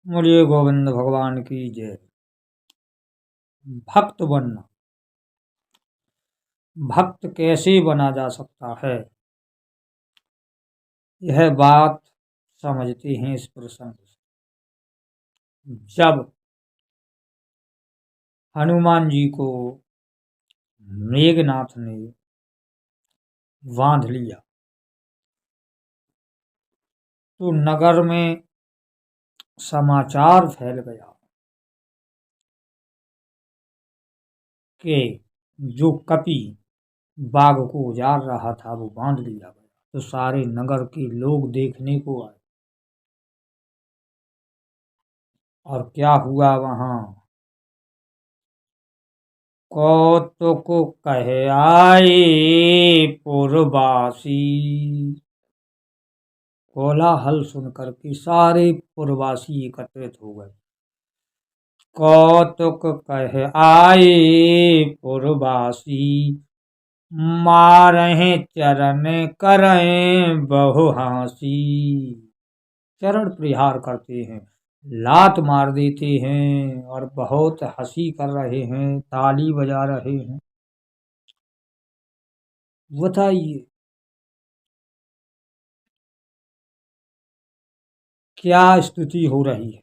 बोलिए गोविंद भगवान की जय। भक्त बनना, भक्त कैसे बना जा सकता है, यह बात समझते हैं इस प्रसंग से। जब हनुमान जी को मेघनाथ ने बांध लिया तो नगर में समाचार फैल गया कि जो कपि बाघ को उजाड़ रहा था वो बांध लिया गया। तो सारे नगर के लोग देखने को आए और क्या हुआ वहां, कौतुक कहे आए पुरवासी। कोलाहल सुनकर के सारे पुरवासी एकत्रित हो गए। कौतुक कहे आए पुरवासी, मारहे चरण करें बहु हासी। चरण प्रहार करते हैं, लात मार देते हैं और बहुत हंसी कर रहे हैं, ताली बजा रहे हैं। बताइए क्या स्तुति हो रही है।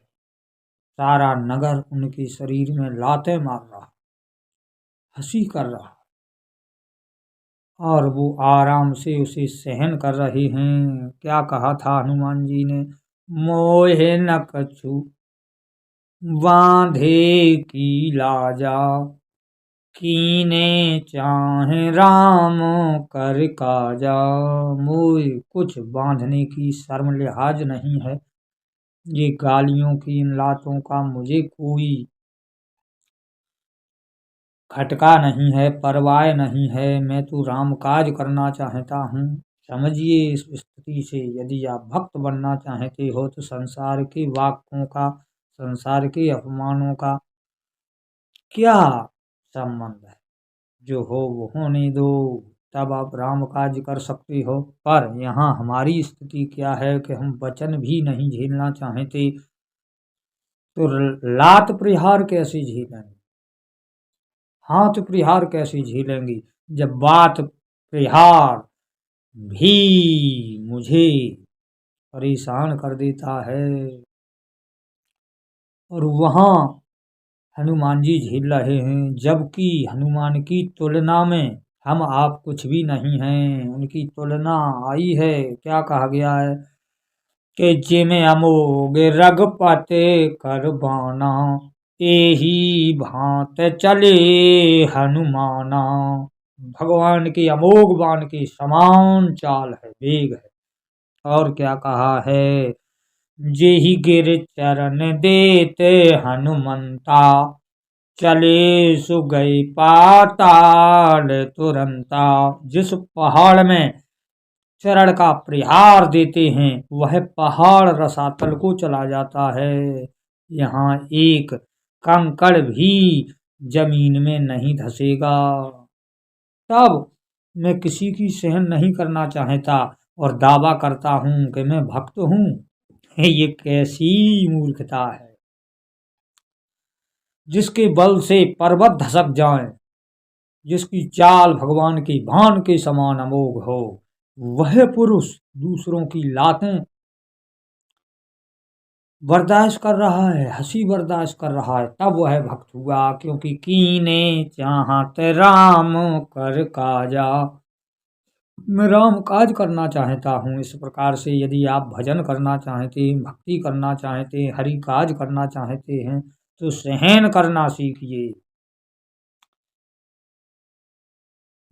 सारा नगर उनके शरीर में लातें मार रहा, हंसी कर रहा और वो आराम से उसे सहन कर रहे हैं। क्या कहा था हनुमान जी ने, मोहे न कछु बांधे की लाजा, कीने चाहे राम कर काजा। मोह कुछ बांधने की शर्म लिहाज नहीं है, ये गालियों की इन लातों का मुझे कोई खटका नहीं है, परवाह नहीं है। मैं तो राम काज करना चाहता हूँ। समझिए इस स्थिति से, यदि आप भक्त बनना चाहते हो तो संसार के वाक्यों का, संसार के अपमानों का क्या संबंध है। जो हो वो होने दो, तब आप राम काज कर सकते हो। पर यहाँ हमारी स्थिति क्या है कि हम वचन भी नहीं झेलना चाहते तो लात प्रहार कैसे झेलेंगे, हाथ प्रहार कैसे झेलेंगे, जब बात प्रहार भी मुझे परेशान कर देता है। और वहां हनुमान जी झेल रहे हैं, जबकि हनुमान की तुलना में हम आप कुछ भी नहीं हैं। उनकी तुलना आई है, क्या कहा गया है कि जिमे अमोघ रघुपत कर बाना, एही भांत चले हनुमाना। भगवान के अमोघ बाण के समान चाल है, वेग है। और क्या कहा है, जेहि गिर चरण देते हनुमंता, चले सो गए पाताल तुरंता। जिस पहाड़ में चरण का प्रहार देते हैं वह पहाड़ रसातल को चला जाता है। यहाँ एक कंकड़ भी जमीन में नहीं धसेगा। तब मैं किसी की सहन नहीं करना चाहता और दावा करता हूँ कि मैं भक्त हूँ। ये कैसी मूर्खता है, जिसके बल से पर्वत धसक जाए, जिसकी चाल भगवान की बाण के समान अमोघ हो, वह पुरुष दूसरों की लातें बर्दाश्त कर रहा है, हंसी बर्दाश्त कर रहा है, तब वह भक्त हुआ। क्योंकि कीने चाहत राम कर काजा, मैं राम काज करना चाहता हूँ। इस प्रकार से यदि आप भजन करना चाहते हैं, भक्ति करना चाहते हैं, हरि काज करना चाहते हैं तो सहन करना सीखिए,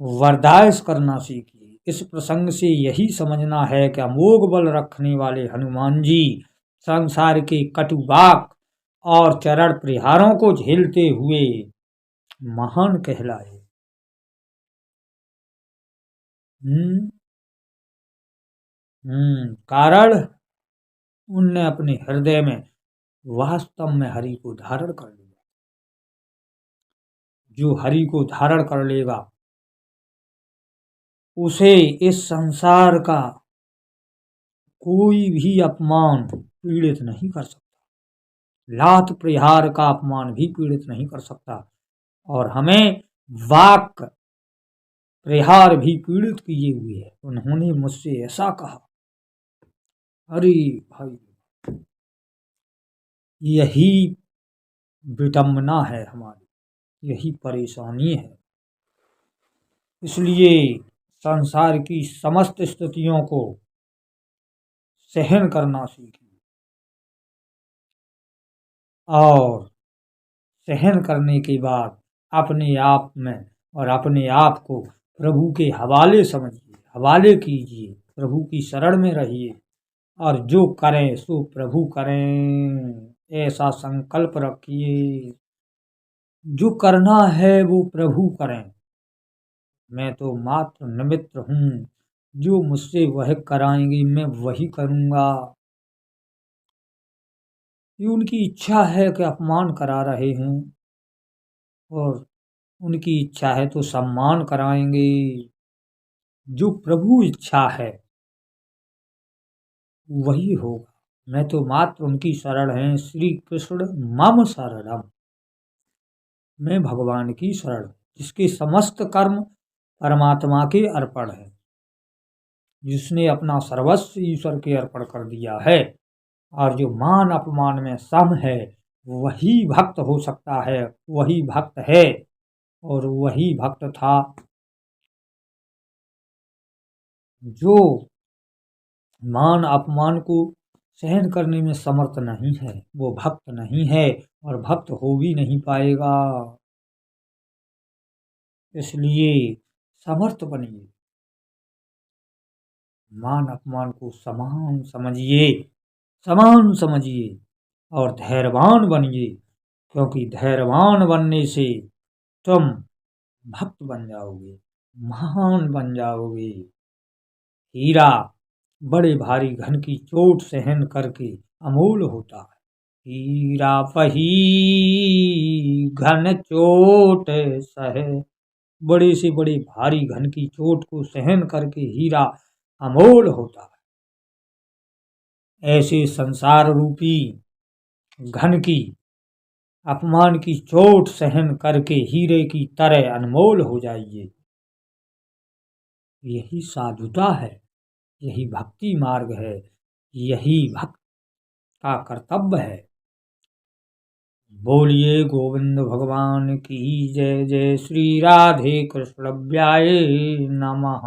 बर्दाश्त करना सीखिए। इस प्रसंग से यही समझना है कि अमोघ बल रखने वाले हनुमान जी संसार के कटुवाक और चरण प्रहारों को झेलते हुए महान कहलाए। हम्म कारण उनने अपने हृदय में वास्तव में हरि को धारण कर लिया। जो हरि को धारण कर लेगा उसे इस संसार का कोई भी अपमान पीड़ित नहीं कर सकता। लात प्रहार का अपमान भी पीड़ित नहीं कर सकता, और हमें वाक प्रहार भी पीड़ित किए हुए है। उन्होंने मुझसे ऐसा कहा। अरे भाई, यही विडंबना है हमारी, यही परेशानी है। इसलिए संसार की समस्त स्थितियों को सहन करना सीखिए, और सहन करने के बाद अपने आप में और अपने आप को प्रभु के हवाले समझिए, हवाले कीजिए, प्रभु की शरण में रहिए, और जो करें सो प्रभु करें, ऐसा संकल्प रखिए। जो करना है वो प्रभु करें, मैं तो मात्र निमित्त हूँ। जो मुझसे वह कराएंगे मैं वही करूँगा। ये उनकी इच्छा है कि अपमान करा रहे हैं, और उनकी इच्छा है तो सम्मान कराएंगे। जो प्रभु इच्छा है वही होगा। मैं तो मात्र उनकी शरण है। श्री कृष्ण मम शरणम, मैं भगवान की शरण, जिसके समस्त कर्म परमात्मा के अर्पण है, जिसने अपना सर्वस्व ईश्वर के अर्पण कर दिया है, और जो मान अपमान में सम है वही भक्त हो सकता है, वही भक्त है, और वही भक्त था जो मान अपमान को सहन करने में समर्थ नहीं है, वो भक्त नहीं है, और भक्त हो भी नहीं पाएगा। इसलिए समर्थ बनिए, मान अपमान को समान समझिए, समान समझिए, और धैर्यवान बनिए, क्योंकि धैर्यवान बनने से तुम भक्त बन जाओगे, महान बन जाओगे। हीरा बड़े भारी घन की चोट सहन करके अमूल होता है। हीरा वही घन चोट सहे, बड़े से बड़े भारी घन की चोट को सहन करके हीरा अमोल होता है। ऐसे संसार रूपी घन की अपमान की चोट सहन करके हीरे की तरह अनमोल हो जाइए। यही साधुता है, यही भक्ति मार्ग है, यही भक्त का कर्तव्य है। बोलिए गोविंद भगवान की जय। जय श्री राधे कृष्ण व्याय नमः।